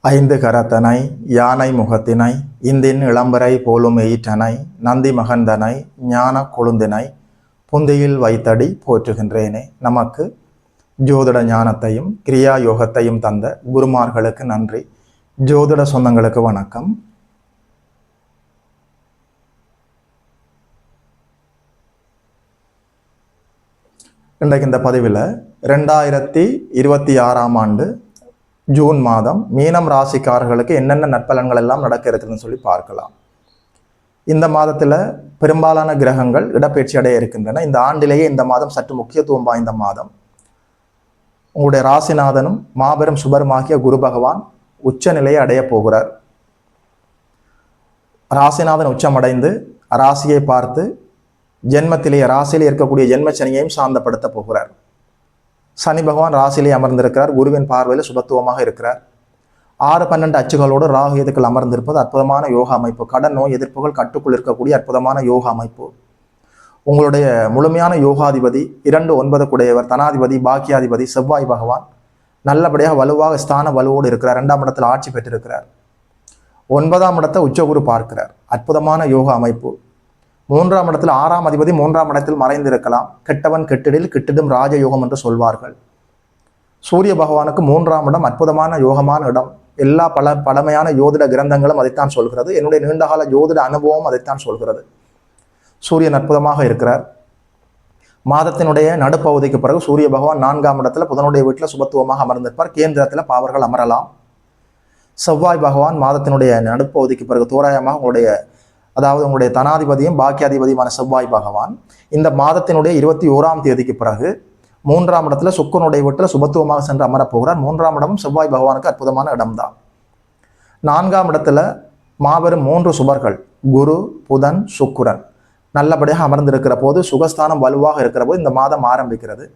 ஐந்து கரத்தனை யானை முகத்தினை இந்தின் இளம்பரை போலும் எயிற்றனை நந்தி மகந்தனை ஞான கொழுந்தினை புந்தியில் வைத்தடி போற்றுகின்றேனே. நமக்கு ஜோதிட ஞானத்தையும் கிரியா யோகத்தையும் தந்த குருமார்களுக்கு நன்றி. ஜோதிட சொந்தங்களுக்கு வணக்கம். இன்றைக்கு இந்த பதிவில் 2026ஆம் ஆண்டு ஜூன் மாதம் மீனம் ராசிக்காரர்களுக்கு என்னென்ன நற்பலன்கள் எல்லாம் நடக்க இருக்குதுன்னு சொல்லி பார்க்கலாம். இந்த மாதத்தில் பெரும்பாலான கிரகங்கள் இடப்பெயர்ச்சி அடைய இருக்கின்றன. இந்த ஆண்டிலேயே இந்த மாதம் சற்று முக்கியத்துவம் வாய்ந்த மாதம். உங்களுடைய ராசிநாதனும் மாபெரும் சுபருமாகிய குரு பகவான் உச்ச நிலையை அடைய போகிறார். ராசிநாதன் உச்சமடைந்து ராசியை பார்த்து ஜென்மத்திலேயே ராசியிலே இருக்கக்கூடிய ஜென்மச்சனியையும் சாந்தப்படுத்த போகிறார். சனி பகவான் ராசியிலே அமர்ந்திருக்கிறார். குருவின் பார்வையில் சுபத்துவமாக இருக்கிறார். 6-12 அச்சுகளோடு ராகு எதுக்கள் அமர்ந்திருப்பது அற்புதமான யோக அமைப்பு. கடன் நோய் எதிர்ப்புகள் கட்டுக்குள் இருக்கக்கூடிய அற்புதமான யோக அமைப்பு. உங்களுடைய முழுமையான யோகாதிபதி 2-9 குடையவர் தனாதிபதி பாக்கியாதிபதி செவ்வாய் பகவான் நல்லபடியாக வலுவாக ஸ்தான வலுவோடு இருக்கிறார். 2ஆம் இடத்தில் ஆட்சி பெற்றிருக்கிறார். 9ஆம் இடத்தை உச்சகுரு பார்க்கிறார். அற்புதமான யோக அமைப்பு. 3ஆம் இடத்தில் 6ஆம் அதிபதி 3ஆம் இடத்தில் மறைந்திருக்கலாம். கெட்டவன் கெட்டிடில் கிட்டிடும் ராஜயோகம் என்று சொல்வார்கள். சூரிய பகவானுக்கு 3ஆம் இடம் அற்புதமான யோகமான இடம். எல்லா பழமையான யோதிட கிரந்தங்களும் அதைத்தான் சொல்கிறது. என்னுடைய நீண்டகால யோதிட அனுபவம் அதைத்தான் சொல்கிறது. சூரியன் அற்புதமாக இருக்கிறார். மாதத்தினுடைய நடுப்பகுதிக்கு பிறகு சூரிய பகவான் 4ஆம் இடத்துல புதனுடைய வீட்டில் சுபத்துவமாக அமர்ந்திருப்பார். கேந்திரத்தில் பாவர்கள் அமரலாம். செவ்வாய் பகவான் மாதத்தினுடைய நடுப்பகுதிக்கு பிறகு தோராயமாக உங்களுடைய தனாதிபதியும் பாக்கியாதிபதியுமான செவ்வாய் பகவான் இந்த மாதத்தினுடைய 21ஆம் தேதிக்கு பிறகு 3ஆம் இடத்துல சுக்கிரனுடைய வீட்டில் சுபத்துவமாக சென்று அமரப்போகிறார். 3ஆம் இடமும் செவ்வாய் பகவானுக்கு அற்புதமான இடம்தான். 4ஆம் இடத்துல மாபெரும் 3 சுபர்கள் குரு புதன் சுக்கிரன் நல்லபடியாக அமர்ந்திருக்கிற போது சுகஸ்தானம் வலுவாக இருக்கிற போது இந்த மாதம் ஆரம்பிக்கிறது.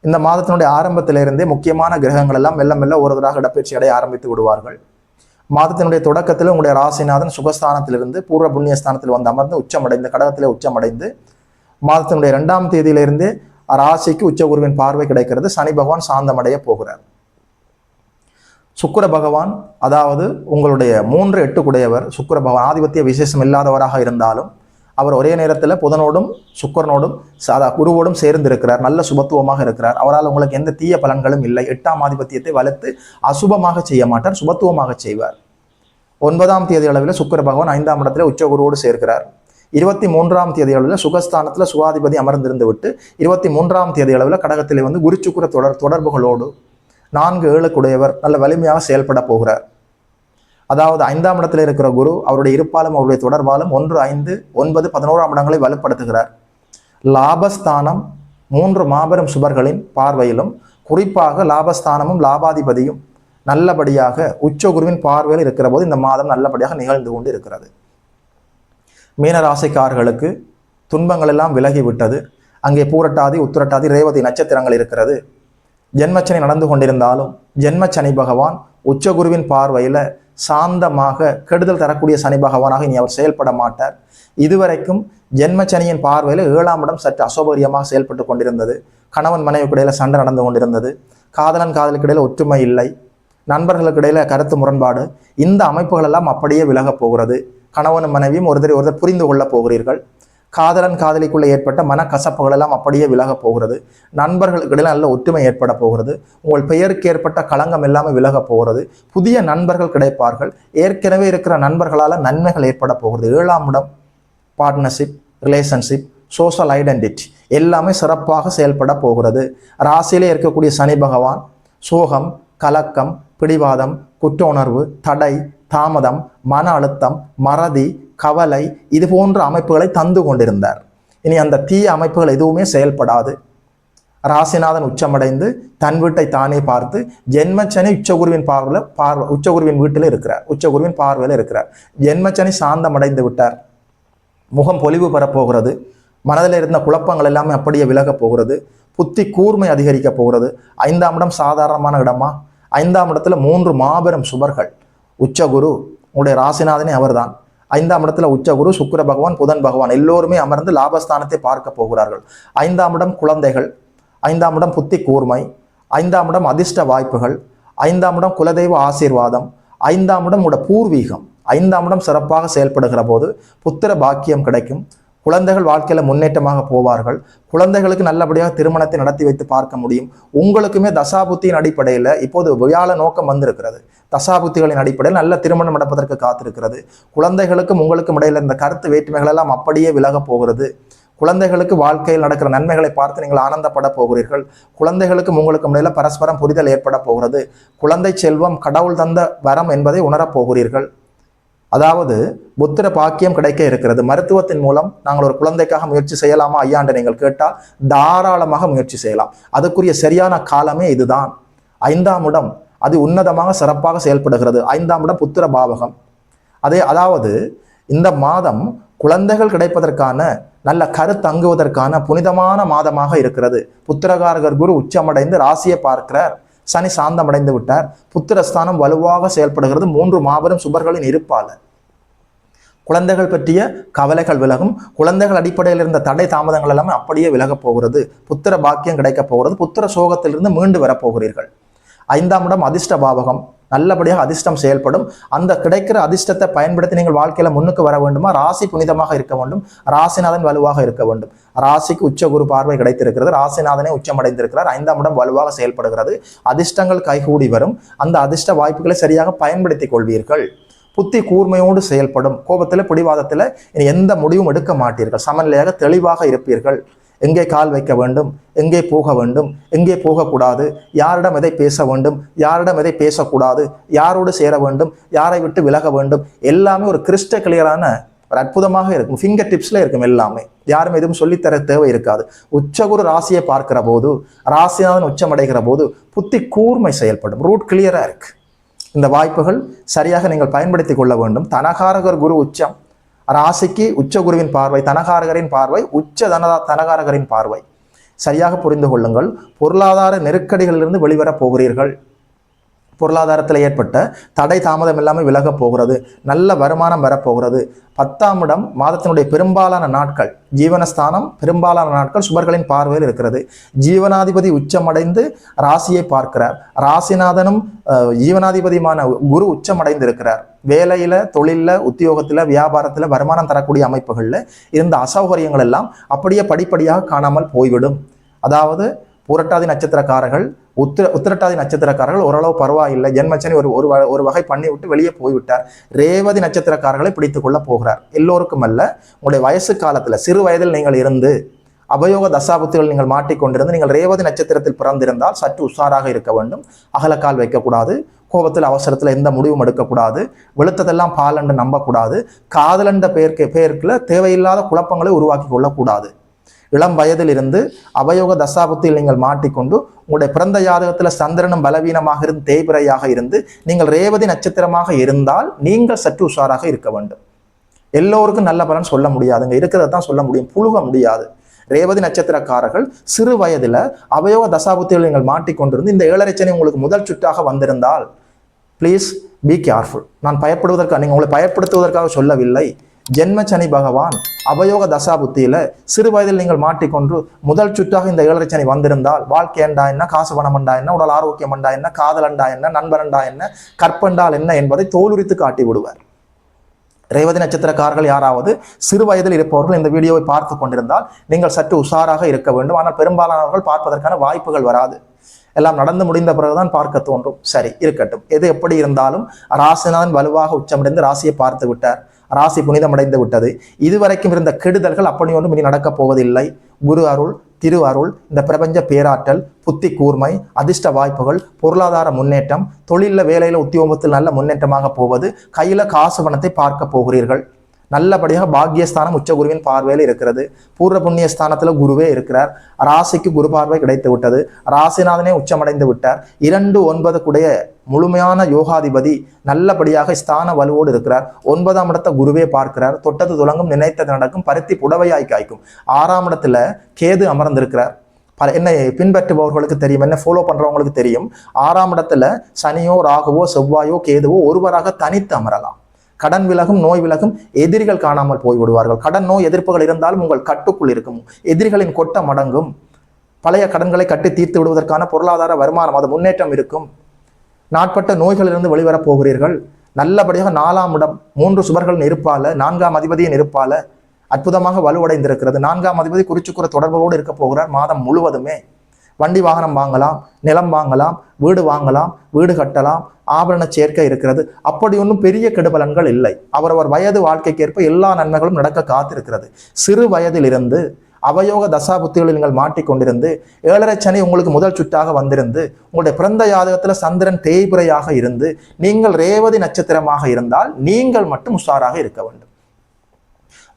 இந்த மாதத்தினுடைய ஆரம்பத்திலிருந்தே முக்கியமான கிரகங்கள் எல்லாம் மெல்ல மெல்ல ஒருவராக இடப்பெயர்ச்சி அடைய ஆரம்பித்து விடுவார்கள். மாதத்தினுடைய தொடக்கத்தில் உங்களுடைய ராசிநாதன் சுகஸ்தானத்திலிருந்து பூர்வ புண்ணியஸ்தானத்தில் வந்து அமர்ந்து உச்சமடைந்து கடகத்திலே உச்சமடைந்து மாதத்தினுடைய 2ஆம் தேதியிலிருந்து ராசிக்கு உச்சகுருவின் பார்வை கிடைக்கிறது. சனி பகவான் சாந்தமடைய போகிறார். சுக்கிர பகவான் உங்களுடைய 3-8 குடையவர் சுக்கிர பகவான் ஆதிபத்திய விசேஷம் இல்லாதவராக இருந்தாலும் அவர் ஒரே நேரத்தில் புதனோடும் சுக்கிரனோடும் குருவோடும் சேர்ந்து இருக்கிறார். நல்ல சுபத்துவமாக இருக்கிறார். அவரால் உங்களுக்கு எந்த தீய பலன்களும் இல்லை. 8ஆம் ஆதிபத்தியத்தை வளர்த்து அசுபமாக செய்ய மாட்டார், சுபத்துவமாக செய்வார். 9ஆம் தேதி அளவில் சுக்கிர பகவான் 5ஆம் இடத்துல உச்சகுருவோடு சேர்க்கிறார். 23ஆம் தேதி அளவில் சுகஸ்தானத்தில் சுகாதிபதி அமர்ந்திருந்து விட்டு 23ஆம் தேதி அளவில் கடகத்திலே வந்து குரு சுக்கிர தொடர்புகளோடு 4-7 குடையவர் நல்ல வலிமையாக செயல்பட போகிறார். 5ஆம் இடத்துல இருக்கிற குரு அவருடைய இருப்பாலும் அவருடைய தொடர்பாலும் 1, 5, 9, 11ஆம் இடங்களை வலுப்படுத்துகிறார். லாபஸ்தானம் 3 மாபெரும் சுபர்களின் பார்வையிலும் குறிப்பாக லாபஸ்தானமும் லாபாதிபதியும் நல்லபடியாக உச்சகுருவின் பார்வையில் இருக்கிற போது இந்த மாதம் நல்லபடியாக நிகழ்ந்து கொண்டு இருக்கிறது. மீனராசிக்காரர்களுக்கு துன்பங்கள் எல்லாம் விலகிவிட்டது. அங்கே பூரட்டாதி உத்திரட்டாதி ரேவதி நட்சத்திரங்கள் இருக்கிறது. ஜென்மச்சனி நடந்து கொண்டிருந்தாலும் ஜென்மச்சனி பகவான் உச்சகுருவின் பார்வையில் சாந்தமாக கெடுதல் தரக்கூடிய சனி பகவானாக இனி அவர் செயல்பட மாட்டார். இதுவரைக்கும் ஜென்மச்சனியின் பார்வையில் 7ஆம் இடம் சற்று அசௌகரியமாக செயல்பட்டு கொண்டிருந்தது. கணவன் மனைவிக்கு இடையில சண்டை நடந்து கொண்டிருந்தது. காதலன் காதலுக்கு இடையில ஒற்றுமை இல்லை. நண்பர்களுக்கு இடையில கருத்து முரண்பாடு. இந்த அமைப்புகள் எல்லாம் அப்படியே விலகப் போகிறது. கணவனும் மனைவியும் ஒருத்தர் புரிந்து கொள்ளப் போகிறீர்கள். காதலன் காதலிக்குள்ளே ஏற்பட்ட மனக்கசப்புகள் எல்லாம் அப்படியே விலகப் போகிறது. நண்பர்களுக்கு இடையில நல்ல ஒற்றுமை ஏற்பட போகிறது. உங்கள் பெயருக்கு ஏற்பட்ட களங்கம் எல்லாமே விலகப் போகிறது. புதிய நண்பர்கள் கிடைப்பார்கள். ஏற்கனவே இருக்கிற நண்பர்களால் நன்மைகள் ஏற்பட போகிறது. 7ஆம் இடம் பார்ட்னர்ஷிப், ரிலேஷன்ஷிப், சோஷியல் ஐடென்டிட்டி எல்லாமே சிறப்பாக செயல்பட போகிறது. ராசியிலே இருக்கக்கூடிய சனி பகவான் சோகம், கலக்கம், பிடிவாதம், குற்ற உணர்வு, தடை, தாமதம், மன அழுத்தம், மறதி, கவலை இது போன்ற அமைப்புகளை தந்து கொண்டிருந்தார். இனி அந்த தீய அமைப்புகள் எதுவுமே செயல்படாது. ராசிநாதன் உச்சமடைந்து தன் வீட்டை தானே பார்த்து ஜென்மச்சனி உச்சகுருவின் உச்சகுருவின் வீட்டில் இருக்கிறார். உச்சகுருவின் பார்வையில் இருக்கிறார். ஜென்மச்சனி சாந்தமடைந்து விட்டார். முகம் பொலிவு பெறப்போகிறது. மனதில் இருந்த குழப்பங்கள் எல்லாமே அப்படியே விலகப் போகிறது. புத்தி கூர்மை அதிகரிக்க போகிறது. 5ஆம் இடம் சாதாரணமான இடமா? 5ஆம் இடத்துல 3 மாபெரும் சுபர்கள். உச்சகுரு உங்களுடைய ராசிநாதனே அவர்தான். 5ஆம் இடத்துல உச்சகுரு சுக்கிர பகவான் புதன் பகவான் எல்லோருமே அமர்ந்து லாபஸ்தானத்தை பார்க்க போகிறார்கள். 5ஆம் இடம் குழந்தைகள், 5ஆம் இடம் புத்தி கூர்மை, 5ஆம் இடம் அதிர்ஷ்ட வாய்ப்புகள், 5ஆம் இடம் குலதெய்வ ஆசீர்வாதம், 5ஆம் இடம் உங்களோட பூர்வீகம். 5ஆம் இடம் சிறப்பாக செயல்படுகிற போது புத்திர பாக்கியம் கிடைக்கும். குழந்தைகள் வாழ்க்கையில முன்னேற்றமாக போவார்கள். குழந்தைகளுக்கு நல்லபடியாக திருமணத்தை நடத்தி வைத்து பார்க்க முடியும். உங்களுக்குமே தசாபுத்தியின் அடிப்படையில் இப்போது வியாழ நோக்கம் வந்திருக்கிறது. தசாபுத்திகளின் அடிப்படையில் நல்ல திருமணம் நடப்பதற்கு காத்திருக்கிறது. குழந்தைகளுக்கும் உங்களுக்கும் இடையில இந்த கருத்து வேற்றுமைகள் எல்லாம் அப்படியே விலக போகிறது. குழந்தைகளுக்கு வாழ்க்கையில் நடக்கிற நன்மைகளை பார்த்து நீங்கள் ஆனந்தப்பட போகிறீர்கள். குழந்தைகளுக்கும் உங்களுக்கும் இடையில பரஸ்பரம் புரிதல் ஏற்பட போகிறது. குழந்தை செல்வம் கடவுள் தந்த வரம் என்பதை உணரப் போகிறீர்கள். அதாவது புத்திர பாக்கியம் கிடைக்க இருக்கிறது. மருத்துவத்தின் மூலம் நாங்கள் ஒரு குழந்தைக்காக முயற்சி செய்யலாமா ஐயாண்டு நீங்கள் கேட்டால் தாராளமாக முயற்சி செய்யலாம். அதுக்குரிய சரியான காலமே இதுதான். 5ஆம் இடம் அது உன்னதமாக சிறப்பாக செயல்படுகிறது. 5ஆம் இடம் புத்திர பாவகம். அதாவது இந்த மாதம் குழந்தைகள் கிடைப்பதற்கான நல்ல கருத்தங்குவதற்கான புனிதமான மாதமாக இருக்கிறது. புத்திரகாரகர் குரு உச்சமடைந்து ராசியை பார்க்கிறார். சனி சாந்தமடைந்து விட்டார். புத்திரஸ்தானம் வலுவாக செயல்படுகிறது. 3 மாபெரும் சுபர்களின் இருப்பால குழந்தைகள் பற்றிய கவலைகள் விலகும். குழந்தைகள் அடிப்படையில் இருந்த தடை தாமதங்கள் எல்லாமே அப்படியே விலகப் போகிறது. புத்திர பாக்கியம் கிடைக்கப் போகிறது. புத்திர சோகத்திலிருந்து மீண்டு வரப்போகிறீர்கள். 5ஆம் இடம் அதிர்ஷ்ட பாவகம். நல்லபடியாக அதிர்ஷ்டம் செயல்படும். அந்த கிடைக்கிற அதிர்ஷ்டத்தை பயன்படுத்தி நீங்கள் வாழ்க்கையில முன்னுக்கு வர வேண்டுமா? ராசி புனிதமாக இருக்க வேண்டும். ராசிநாதன் வலுவாக இருக்க வேண்டும். ராசிக்கு உச்ச குரு பார்வை கிடைத்திருக்கிறது. ராசிநாதனே உச்சமடைந்திருக்கிறார். 5ஆம் இடம் வலுவாக செயல்படுகிறது. அதிர்ஷ்டங்கள் கைகூடி வரும். அந்த அதிர்ஷ்ட வாய்ப்புகளை சரியாக பயன்படுத்திக் கொள்வீர்கள். புத்தி கூர்மையோடு செயல்படும். கோபத்தில் பிடிவாதத்தில் எந்த முடிவும் எடுக்க மாட்டீர்கள். சமநிலையாக தெளிவாக இருப்பீர்கள். எங்கே கால் வைக்க வேண்டும், எங்கே போக வேண்டும், எங்கே போகக்கூடாது, யாரிடம் எதை பேச வேண்டும், யாரிடம் எதை பேசக்கூடாது, யாரோடு சேர வேண்டும், யாரை விட்டு விலக வேண்டும், எல்லாமே ஒரு கிறிஸ்டல் கிளியரான ஒரு அற்புதமாக இருக்கும். ஃபிங்கர் டிப்ஸ்ல இருக்கும் எல்லாமே. யாரும் எதுவும் சொல்லித்தர தேவை இருக்காது. உச்சகுரு ராசியை பார்க்கிற போது, ராசிநாதன் உச்சமடைகிற போது புத்தி கூர்மை செயல்படும். ரூட் கிளியரா இருக்கு. இந்த வாய்ப்புகள் சரியாக நீங்கள் பயன்படுத்தி கொள்ள வேண்டும். தனகாரகர் குரு உச்சம். ராசிக்கு உச்ச குருவின் பார்வை, தனகாரகரின் பார்வை, உச்ச தனகாரகரின் பார்வை. சரியாக புரிந்து கொள்ளுங்கள். பொருளாதார நெருக்கடிகளிலிருந்து வெளிவரப் போகிறீர்கள். பொருளாதாரத்தில் ஏற்பட்ட தடை தாமதம் எல்லாமே விலகப் போகிறது. நல்ல வருமானம் வரப்போகிறது. 10ஆம் இடம் மாதத்தினுடைய பெரும்பாலான நாட்கள், ஜீவனஸ்தானம் பெரும்பாலான நாட்கள் சுபர்களின் பார்வையில் இருக்கிறது. ஜீவனாதிபதி உச்சமடைந்து ராசியை பார்க்கிறார். ராசிநாதனும் ஜீவனாதிபதியுமான குரு உச்சமடைந்து இருக்கிறார். வேலையில, தொழில, உத்தியோகத்துல, வியாபாரத்துல வருமானம் தரக்கூடிய அமைப்புகள்ல இருந்த அசௌகரியங்கள் எல்லாம் அப்படியே படிப்படியாக காணாமல் போய்விடும். அதாவது பூரட்டாதி நட்சத்திரக்காரர்கள், உத்திரட்டாதி நட்சத்திரக்காரர்கள் ஓரளவு பரவாயில்லை. ஜென்மச்சனி ஒரு வகை பண்ணி விட்டு வெளியே போய்விட்டார். ரேவதி நட்சத்திரக்காரர்களை பிடித்துக் கொள்ள போகிறார். எல்லோருக்கும் அல்ல. உங்களுடைய வயசு காலத்துல சிறு வயதில் நீங்கள் இருந்து அபயோக தசாபுத்திகள் நீங்கள் மாட்டிக்கொண்டிருந்து நீங்கள் ரேவதி நட்சத்திரத்தில் பிறந்திருந்தால் சற்று உஷாராக இருக்க வேண்டும். அகலக்கால் வைக்கக்கூடாது. கோபத்தில் அவசரத்தில் எந்த முடிவும் எடுக்கக்கூடாது. வெளுத்ததெல்லாம் பாலண்டு நம்பக்கூடாது. காதலண்ட பேருக்குல தேவையில்லாத குழப்பங்களை உருவாக்கி கொள்ளக்கூடாது. இளம் வயதில் இருந்து அபயோக தசாபுத்தியில் நீங்கள் மாட்டிக்கொண்டு உங்களுடைய பிறந்த ஜாதகத்தில் சந்திரனும் பலவீனமாக இருந்து தேய்பிரையாக இருந்து நீங்கள் ரேவதி நட்சத்திரமாக இருந்தால் நீங்கள் சற்று உஷாராக இருக்க வேண்டும். எல்லோருக்கும் நல்ல பலன் சொல்ல முடியாதுங்க. இருக்கிறத தான் சொல்ல முடியும், புழுக முடியாது. ரேவதி நட்சத்திரக்காரர்கள் சிறு வயதில் அபயோக தசாபுத்தியில் நீங்கள் மாட்டிக்கொண்டிருந்து இந்த 7.5 சனி உங்களுக்கு முதல் சுற்றாக வந்திருந்தால் ப்ளீஸ் பி கேர்ஃபுல். நான் பயப்படுவதற்காக, நீங்கள் உங்களை பயப்படுத்துவதற்காக சொல்லவில்லை. ஜென்ம சனி பகவான் அபயோக தசாபுத்தியில சிறு வயதில் நீங்கள் மாட்டிக்கொண்டு முதல் சுற்றாக இந்த 7.5 சனி வந்திருந்தால் வாழ்க்கை என்றா என்ன, காசு பணம் என்றா என்ன, உடல் ஆரோக்கியம் என்றா என்ன, காதல் என்றா என்ன, நண்பரண்டா என்ன, கற்பண்டால் என்ன என்பதை தோலுரித்து காட்டி விடுவார். ரேவதி நட்சத்திரக்காரர்கள் யாராவது சிறு வயதில் இருப்பவர்கள் இந்த வீடியோவை பார்த்து கொண்டிருந்தால் நீங்கள் சற்று உஷாராக இருக்க வேண்டும். ஆனால் பெரும்பாலானவர்கள் பார்ப்பதற்கான வாய்ப்புகள் வராது. எல்லாம் நடந்து முடிந்த பிறகுதான் பார்க்க தோன்றும். சரி, இருக்கட்டும். எது எப்படி இருந்தாலும் ராசிநாதன் வலுவாக உச்சமடைந்து ராசியை பார்த்து விட்டார். ராசி புனிதமடைந்து விட்டது. இதுவரைக்கும் இருந்த கெடுதல்கள் அப்படி ஒன்றும் இனி நடக்கப் போவதில்லை. குரு அருள், திரு அருள், இந்த பிரபஞ்ச பேராற்றல், புத்தி கூர்மை, அதிர்ஷ்ட வாய்ப்புகள், பொருளாதார முன்னேற்றம், தொழிலில், வேலையில், உத்தியோகத்தில் நல்ல முன்னேற்றமாக போவது, கையில காசு பணத்தை பார்க்க போகிறீர்கள். நல்லபடியாக பாக்கியஸ்தானம் உச்சகுருவின் பார்வையில் இருக்கிறது. பூர்வ புண்ணிய ஸ்தானத்துல குருவே இருக்கிறார். ராசிக்கு குரு பார்வை கிடைத்து விட்டது. ராசிநாதனே உச்சமடைந்து விட்டார். 2-9 கூடிய முழுமையான யோகாதிபதி நல்லபடியாக ஸ்தான வலுவோடு இருக்கிறார். 9ஆம் இடத்தை குருவே பார்க்கிறார். தொட்டது துலங்கும், நினைத்தது நடக்கும், பருத்தி புடவையாய் காய்க்கும். 6ஆம் இடத்துல கேது அமர்ந்திருக்கிறார். என்னை பின்பற்றுபவர்களுக்கு தெரியும், என்ன ஃபாலோ பண்றவங்களுக்கு தெரியும். 6ஆம் இடத்துல சனியோ ராகுவோ செவ்வாயோ கேதுவோ ஒருவராக தனித்து அமரலாம். கடன் விலகும், நோய் விலகும், எதிரிகள் காணாமல் போய்விடுவார்கள். கடன் நோய் எதிர்ப்புகள் இருந்தாலும் உங்கள் கட்டுக்குள் இருக்கும். எதிரிகளின் கொட்டம் அடங்கும். பழைய கடன்களை கட்டி தீர்த்து விடுவதற்கான பொருளாதார வருமானம், அது முன்னேற்றம் இருக்கும். நாட்பட்ட நோய்களிலிருந்து வெளிவரப் போகிறீர்கள். நல்லபடியாக 4ஆம் இடம் 3 சுபர்கள் இருப்பால 4ஆம் அதிபதியின் இருப்பால அற்புதமாக வலுவடைந்திருக்கிறது. 4ஆம் அதிபதி குறிச்சுக்குற தொடர்புகளோடு இருக்க போகிறார் மாதம் முழுவதுமே. வண்டி வாகனம் வாங்கலாம், நிலம் வாங்கலாம், வீடு வாங்கலாம், வீடு கட்டலாம், ஆபரண சேர்க்கை இருக்கிறது. அப்படி ஒன்றும் பெரிய கெடுபலன்கள் இல்லை. அவரவர் வயது வாழ்க்கைக்கேற்ப எல்லா நன்மைகளும் நடக்க காத்திருக்கிறது. சிறு வயதிலிருந்து அவயோக தசா புத்திகளில் நீங்கள் மாட்டிக்கொண்டிருந்து 7.5 சனி உங்களுக்கு முதல் சுற்றாக வந்திருந்து உங்களுடைய பிறந்த யாதகத்தில் சந்திரன் தேய்பிரையாக இருந்து நீங்கள் ரேவதி நட்சத்திரமாக இருந்தால் நீங்கள் மட்டும் உஷாராக இருக்க வேண்டும்.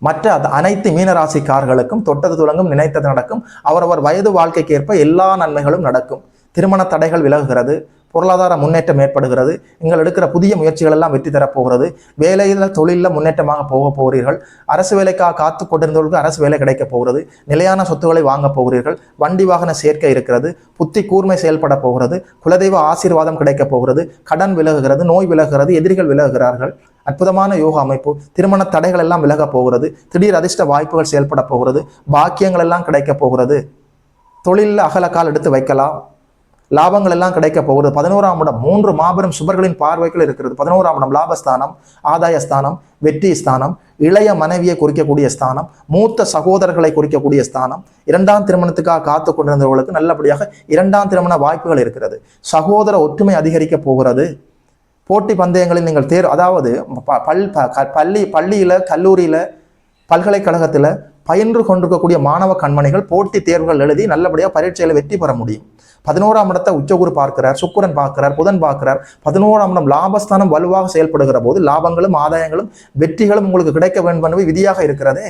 மற்ற அனைத்து மீனராசிக்காரர்களுக்கும் தொட்டது துலங்கும், நினைத்தது நடக்கும். அவரவர் வயது வாழ்க்கைக்கேற்ப எல்லா நன்மைகளும் நடக்கும். திருமண தடைகள் விலகுகிறது, பொருளாதார முன்னேற்றம் ஏற்படுகிறது. நீங்கள் எடுக்கிற புதிய முயற்சிகள் எல்லாம் வெற்றி தரப்போகிறது. வேலையில் தொழிலில் முன்னேற்றமாக போக போகிறீர்கள். அரசு வேலைக்காக காத்து கொண்டிருந்தவர்களுக்கு அரசு வேலை கிடைக்க போகிறது. நிலையான சொத்துக்களை வாங்க போகிறீர்கள். வண்டி வாகன சேர்க்கை இருக்கிறது. புத்தி கூர்மை செயல்பட போகிறது. குலதெய்வ ஆசீர்வாதம் கிடைக்க போகிறது. கடன் விலகுகிறது, நோய் விலகுகிறது, எதிரிகள் விலகுகிறார்கள். அற்புதமான யோக அமைப்பு. திருமண தடைகள் எல்லாம் விலக போகிறது. திடீர் அதிர்ஷ்ட வாய்ப்புகள் செயல்பட போகிறது. பாக்கியங்கள் எல்லாம் கிடைக்க போகிறது. தொழிலில் அகலக்கால் எடுத்து வைக்கலாம். லாபங்கள் எல்லாம் கிடைக்க போகிறது. 11ஆம் இடம் 3 மாபெரும் சுபர்களின் பார்வைகள் இருக்கிறது. 11ஆம் இடம் லாபஸ்தானம், ஆதாயஸ்தானம், வெற்றி ஸ்தானம், இளைய மனைவியை குறிக்கக்கூடிய ஸ்தானம், மூத்த சகோதரர்களை குறிக்கக்கூடிய ஸ்தானம். 2ஆம் திருமணத்துக்காக காத்து கொண்டிருந்தவர்களுக்கு நல்லபடியாக 2ஆம் திருமண வாய்ப்புகள் இருக்கிறது. சகோதர ஒற்றுமை அதிகரிக்க போகிறது. போட்டி பந்தயங்களில் நீங்கள் அதாவது பள்ளியில், கல்லூரியில், பல்கலைக்கழகத்தில் பயின்று கொண்டிருக்கக்கூடிய மாணவ கண்மணிகள் போட்டி தேர்வுகள் எழுதி நல்லபடியாக பரீட்சையில் வெற்றி பெற முடியும். 11ஆம் இடத்தை உச்சகுரு பார்க்கிறார், சுக்கிரன் பார்க்கிறார், புதன் பார்க்கிறார். 11ஆம் இடம் லாபஸ்தானம் வலுவாக செயல்படுகிற போது லாபங்களும் ஆதாயங்களும் வெற்றிகளும் உங்களுக்கு கிடைக்க வேண்டும் என்பது விதியாக இருக்கிறதே.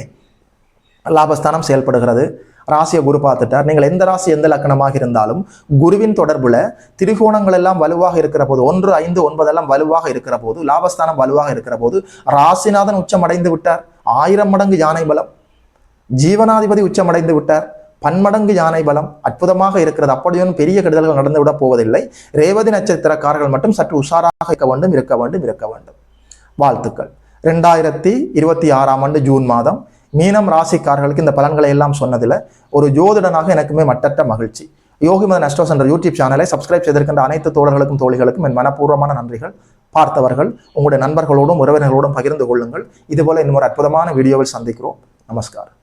லாபஸ்தானம் செயல்படுகிறது. ராசியை குரு பார்த்துட்டார். நீங்கள் எந்த ராசி எந்த லக்கணமாக இருந்தாலும் குருவின் தொடர்புல திரிகோணங்கள் எல்லாம் வலுவாக இருக்கிற போது 1, 5, 9 எல்லாம் வலுவாக இருக்கிற போது லாபஸ்தானம் வலுவாக இருக்கிற போது ராசிநாதன் உச்சம் அடைந்து விட்டார். 1000 மடங்கு யானை பலம். ஜீவனாதிபதி உச்சம் அடைந்து விட்டார். பன்மடங்கு யானை பலம். அற்புதமாக இருக்கிறது. அப்படியும் பெரிய கெடுதல்கள் நடந்து விட போவதில்லை. ரேவதி நட்சத்திரக்காரர்கள் மட்டும் சற்று உஷாராக இருக்க வேண்டும். வாழ்த்துக்கள். 2026ஆம் ஆண்டு ஜூன் மாதம் மீனம் ராசிக்காரர்களுக்கு இந்த பலன்களை எல்லாம் சொன்னதில் ஒரு ஜோதிடனாக எனக்குமே மட்டற்ற மகிழ்ச்சி. யோகிமதன் அஸ்ட்ரோஸ் என்ற யூடியூப் சேனலை சப்ஸ்கிரைப் செய்திருக்கின்ற அனைத்து தோழர்களுக்கும் தோழிகளுக்கும் என் மனப்பூர்வமான நன்றிகள். பார்த்தவர்கள் உங்களுடைய நண்பர்களோடும் உறவினர்களோடும் பகிர்ந்து கொள்ளுங்கள். இதுபோல இன்னொரு அற்புதமான வீடியோவில் சந்திக்கிறோம். நமஸ்காரம்.